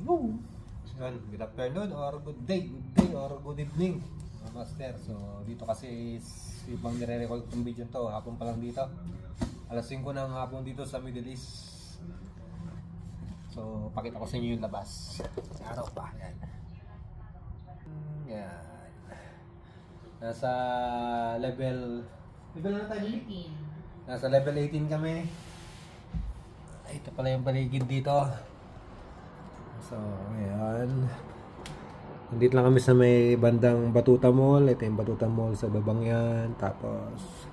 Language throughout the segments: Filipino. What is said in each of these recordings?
Woo! Good afternoon or good day or good evening mga master. So dito kasi ibang nire-record itong video to, hapon pa lang dito, alas 5 ng hapon dito sa Middle East. So pakita ko sa inyo yung labas sa araw pa. Yan. Yan. Nasa level na tayo? 18. Nasa level 18 kami. Ay, ito pala yung paligid dito. So, ayan. Nandito lang kami sa may bandang Batuta Mall. Ito yung Batuta Mall sa babang yan. Tapos,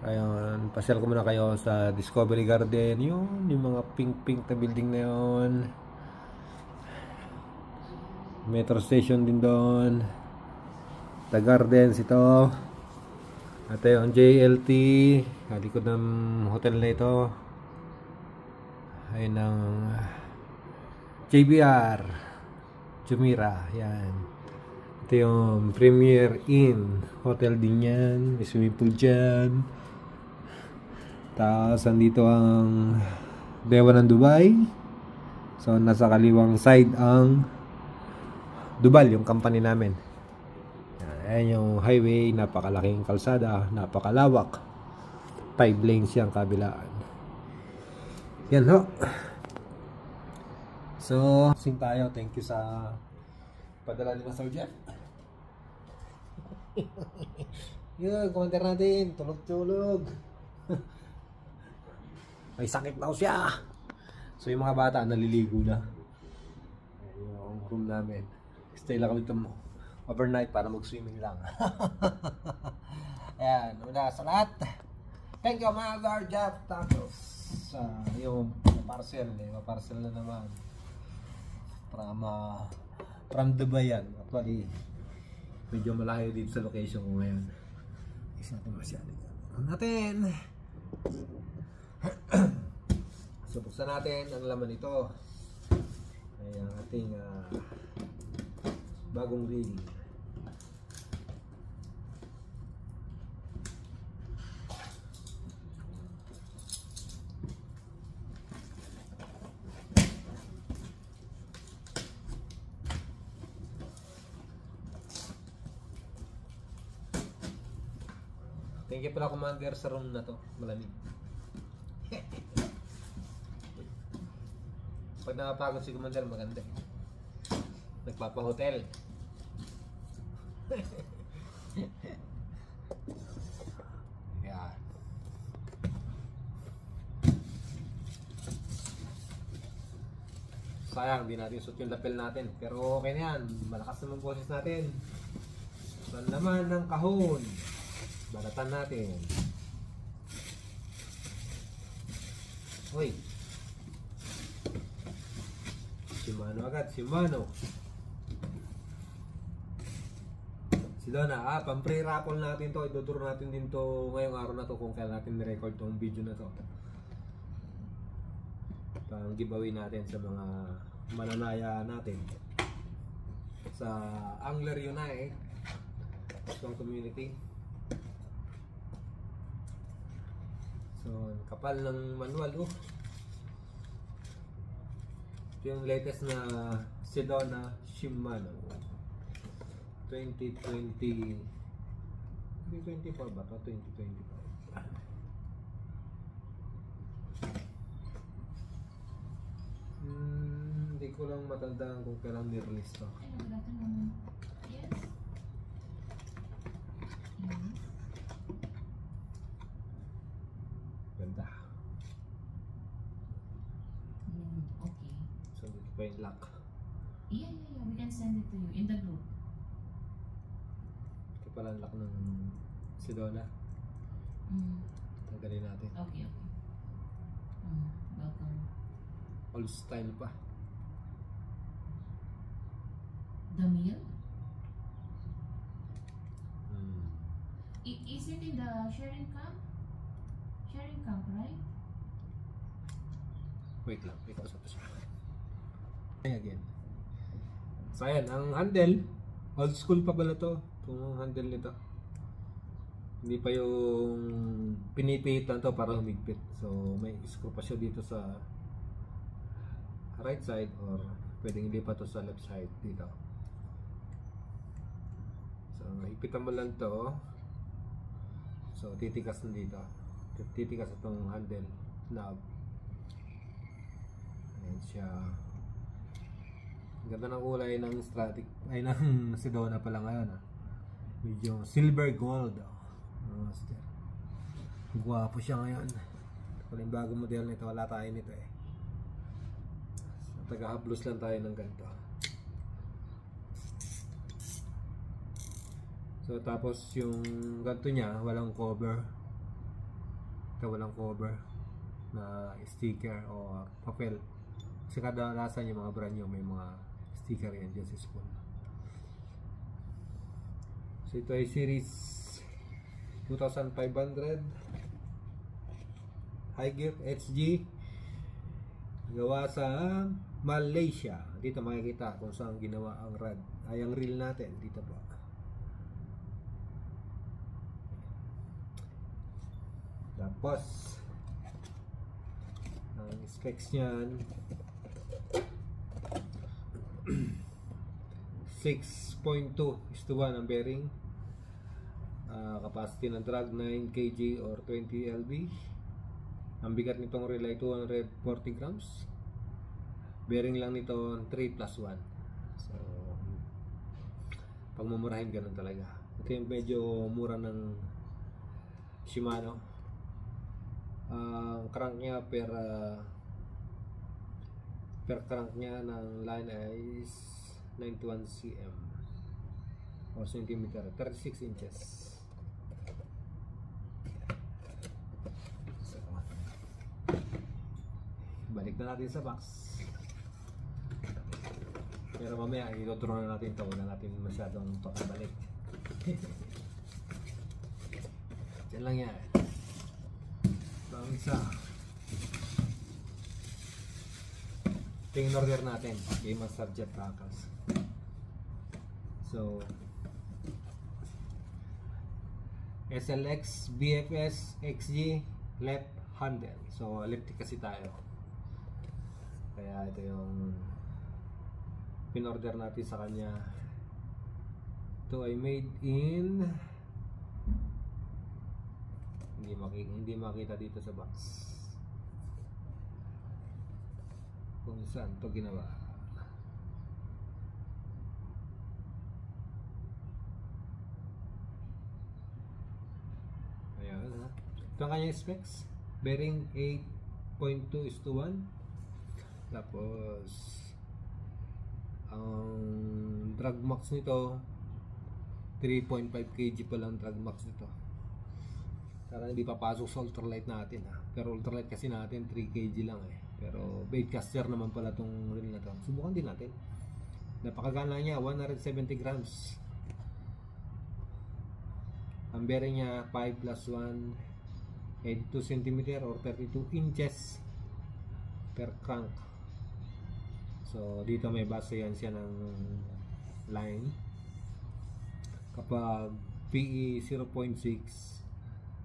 ayun, pasyal ko muna kayo sa Discovery Garden. Yun, yung mga pink-pink na building na yun. Metro Station din doon. The Gardens ito. At yung JLT. Halikod ng hotel na ito. Ayun ang JBR Jumeirah. Yan. Ito yung Premier Inn hotel din yan. May swimming pool dyan. Tapos andito ang Dewa ng Dubai. So nasa kaliwang side ang Dubal, yung company namin. Ayan yung highway. Napakalaking kalsada. Napakalawak. 5 lanes yung kabilaan. Yan ho. So, sing tayo. Thank you sa padala ni Master Jeff. Yun, commenter natin. Tulog-tulog. May sakit daw siya. So, yung mga bata naliligo na. Yung room namin. Stay lang kami ito overnight para mag-swimming lang. Ayan, una sa lahat. Thank you, Master Jeff. Tapos, yung parcel. Parcel na naman. From Dubai yan. Actually, medyo malayo dito sa location ko ngayon. Isa natin masyado. Natin. So, buksan natin ang laman ito. Ay ang ating bagong reel. Thank you pala, Commander, sa room na to. Malamig. Pag nakapagod si Commander, maganda. Nagpapa-hotel. Yan. Sayang, di natin suot yung lapel natin. Pero okay na yan. Malakas naman boses natin. Saan naman ng kahon? Balatan natin. Uy. Shimano agad. Shimano. Sila na. Pang-pre-raffle natin to. Idodoro natin din to ngayong araw na to kung kailan natin ni-record tong video na to. Pang giveaway natin sa mga mananaya natin. Sa Angler Unite. Strong community. So, kapal ng manual. Ito yung latest na Sedona Shimano 2024 ba ito? 2025. Hindi ko lang matandaan kung kailan ni-release to. Ganda. Okay. So, dito pa yung lock. Yeah. We can send it to you in the group. Ito pala ang lock ng Sedona. Tanggalin natin. Okay. Welcome. Old style pa. The meal? Is it in the sharing camp? Sharing camp, right? Wait lang, ikaw sa siya. Again. So ayan, ang handle, old school pa pala to. Itong handle nito. Hindi pa yung pinipihit lang to para humigpit. So may screw pa siya dito sa right side or pwedeng ilipat to sa left side dito. So ipitan mo lang to. So titikas na dito. Titikas itong handle knob. Ayan siya. Ganda ng kulay ng Stratic ay ng Sedona pala ngayon medyo silver gold master. Guwapo siya ngayon. Kung yung bagong model nito, wala tayo nito so, taga-hablos lang tayo ng ganito. So tapos yung ganito niya walang cover. Ito walang cover na sticker o papel. Kasi kadalasan yung mga brand nyo may mga sticker yan dyan sa spoon. So ito ay series 2500 High Gear HG, gawa sa Malaysia. Dito makikita kung saan ginawa ang rod ay ang reel natin dito po. Tapos ang specs niyan 6.2:1 ang bearing. Capacity ng drag 9 kg or 20 lb. Ang bigat nitong reel ay 240 grams. Bearing lang nito 3+1. So pag mumurahin ganun talaga. Ito yung medyo mura ng Shimano. Ang crank niya per crank niya ng line is 91 cm or centimeter, 36 inches. So, balik na natin sa box. Pero mamaya ituturo na natin ito, wala natin masyadong balik. Diyan lang yan. Ang isa ito yung order natin, Game Master Jet Tackles. So SLX BFS XG left handle. So lefty kasi tayo, kaya ito yung pinorder natin sa kanya. Ito ay made in, hindi makita dito sa box kung saan ito ginawa. Ayan ha. Ito ang kanyang specs. Bearing 8.2:1. Tapos ang drag max nito 3.5 kg pa lang drag max nito. Para hindi papasok sa ultralight natin ha. Pero ultralight kasi natin 3 kg lang Pero baitcaster naman pala itong reel na to. Subukan din natin. Napakagana niya, 170 grams. Ang bearing niya 5+1, 82 cm or 32 inches per crank. So dito may base yan siya ng line. Kapag PE 0.6,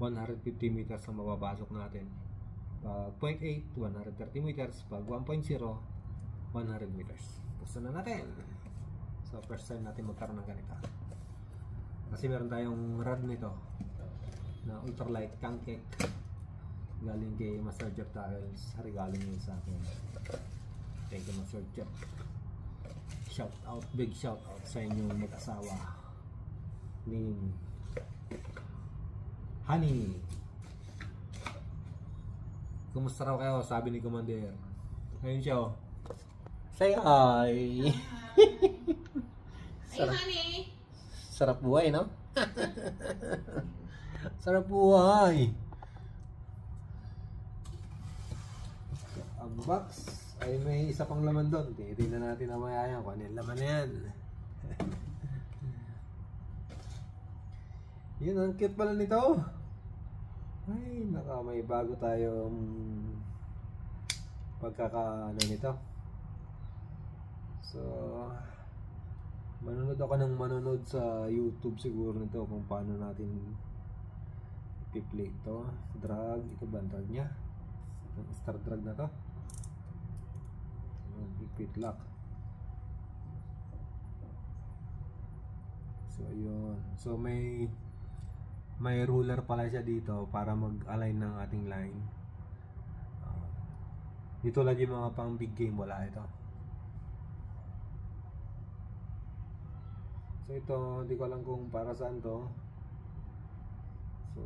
150 meters ang mababasok natin. Pag 0.8, 130 meters. Pag 1.0, 100 meters. Puso na natin. So first time natin magkaroon ng ganito. Kasi meron tayong rod nito na ultralight Kankek. Galing kay Master Jeff Tackles. Regalo niyo sa akin. Thank you Master Jeff. Shout out, big shout out sa inyong mag-asawa ni Honey. Kumusta raw kayo? Sabi ni Commander. Ayun siya oh. Say hi! Hey, honey! Sarap buhay, no? Sarap buhay! Ang box ay may isa pang laman doon. Titignan natin na maya yan kung ano yung laman na yan. Yun, ang cute pala nito. Ay, naka may bago tayong pagkakaano nito. So, manonood ako ng manonood sa YouTube siguro nito kung paano natin i-play ito. Drag, ito ba ang drag niya? Itong star drag na to. Repeat lock. So ayun. So may ruler pala siya dito para mag-align ng ating line. Dito lagi mga pang big game, wala ito. So ito, hindi ko alam kung para saan to. So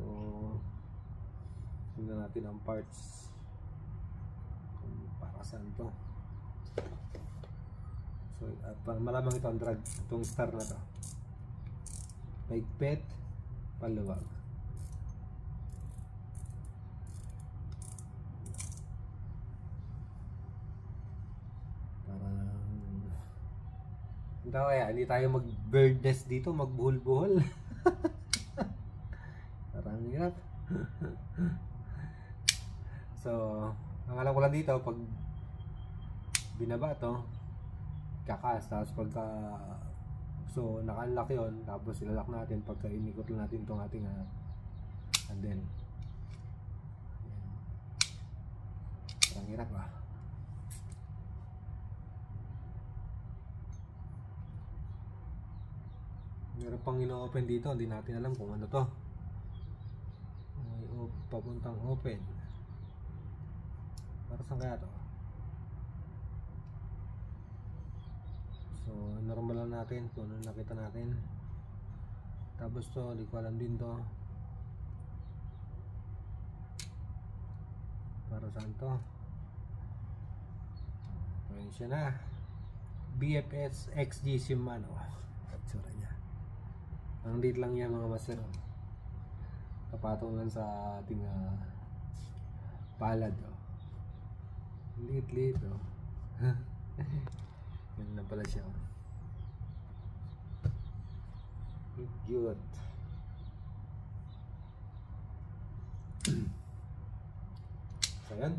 tingnan natin ang parts kung para saan to. So malamang ito ang drag, itong star na to. Paigpit, paluwag. Hindi tayo mag-bird nest dito, magbuhol-buhol. Parang hirap. So, ang alam ko lang dito, pag binaba to, kakas, tapos pagka so naka-unlock yun, tapos ilalak natin pagka inikot lang natin itong ating handle. Parang hirap ah. Meron pang ino-open dito, hindi natin alam kung ano to. May papuntang open. Para saan kaya to? So normal lang natin kung ano nakita natin. Tapos to, hindi ko alam din to. Para saan to? Ayan siya na. BFS XG Shimano. Katsura niya. Ang liit lang niya mga master. Kapatong lang sa ating palad. Liit oh. Yan na pala siya. Cute. So yan.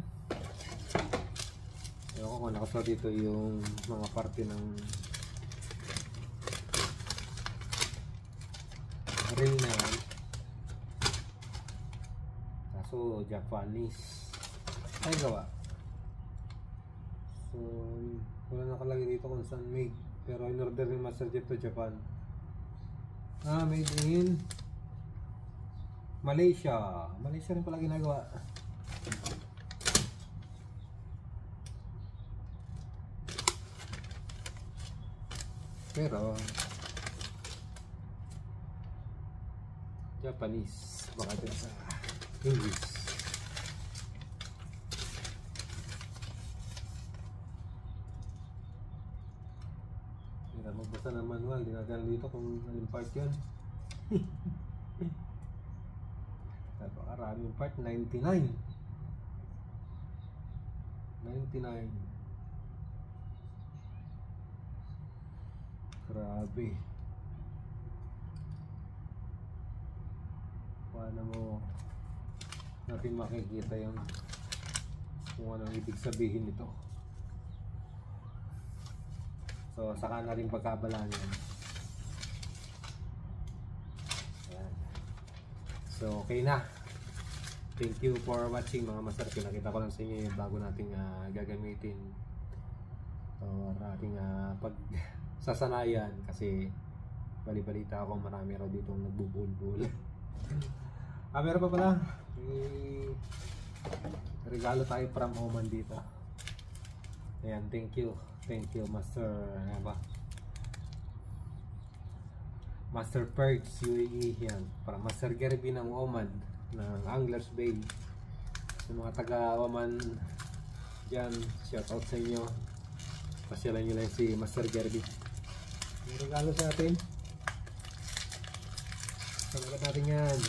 Ewan ko kung nakasuot dito yung mga parte ng ring na yan. Kaso Japanese ay gawa. So wala nakalagay dito kung saan made, pero in order ni Master Jeff to Japan. Made in Malaysia. Malaysia rin pala ginagawa. Pero Japanese, baka din sa English. Hindi na magbasa ng manual, dinadala dito kung anong part yun. Napakaraming part, 99. Grabe. Paano mo natin makikita yung kung anong ibig sabihin nito. So saka na rin pagkabalaan yan. Ayan. So okay na. Thank you for watching mga master. Pinakita ko lang sa inyo yung bago nating gagamitin or ating pagsasanayan, kasi bali-balita ako marami raw dito nagbubul-bul. Meron pa pala, regalo tayo from Oman dito. Ayan, thank you Master, ano ba? Master Perks UAE yan, para Master Gerby ng Oman, ng Anglers Bay. Sa mga taga Oman dyan, shout out sa inyo. Pasyalan nyo lang si Master Gerby. May regalo sa atin. Salamat natin yan.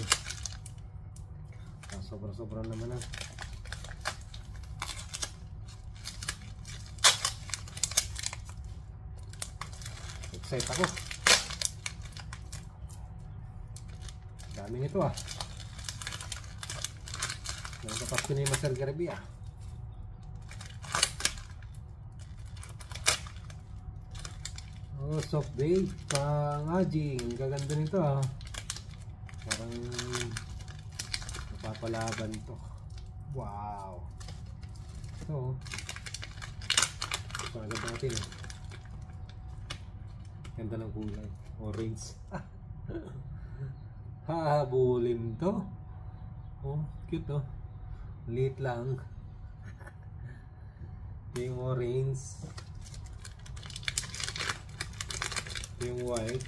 Sobra-sobra naman ah. Excited ako. Dami nito ah. Nagpapas ko na yung Master Gerby ah. Oh, soft bait pang-aging. Ang gaganda nito ah. Parang napapalaban to. Wow. Ito pagod natin eh. Ganda ng kulay. Orange. Hahabulin to. Oh, cute oh. Liit lang. Yung orange. Yung white.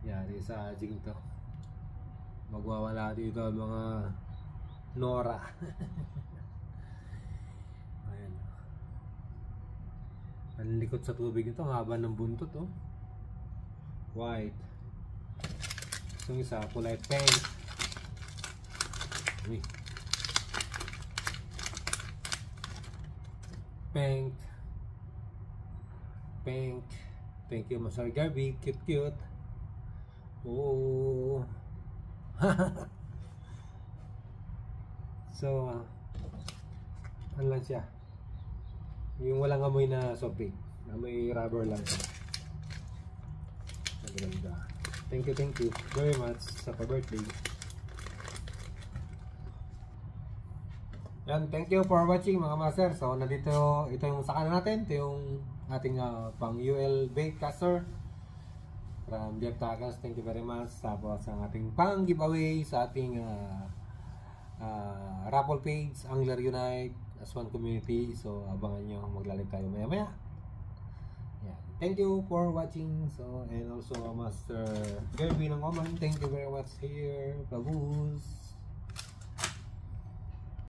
Yari sa aging to. Magwawala dito ang mga Nora. Ayan. Ang likot sa tubig nito, ang haba ng buntot oh. White. Yung isa, kulay pink. Uy. Pink. Pink. Thank you, Master Garby. Cute, cute. Oh. So, ano lang siya? Yung walang amoy na soft drink. Amoy rubber lang siya. Maganda. Thank you very much sa pa-birthday. Yan, thank you for watching mga master. So, nandito, ito yung sakana natin. Ito yung ating pang UL bait caster from Jeff Tagas. Thank you very much. Tapos ang ating pang giveaway sa ating raffle page, Angler Unite as one community. So, abangan nyo, maglalag tayo maya maya. Yeah. Thank you for watching. So, and also Master Gerby ng Oman. Thank you very much here. Bagus.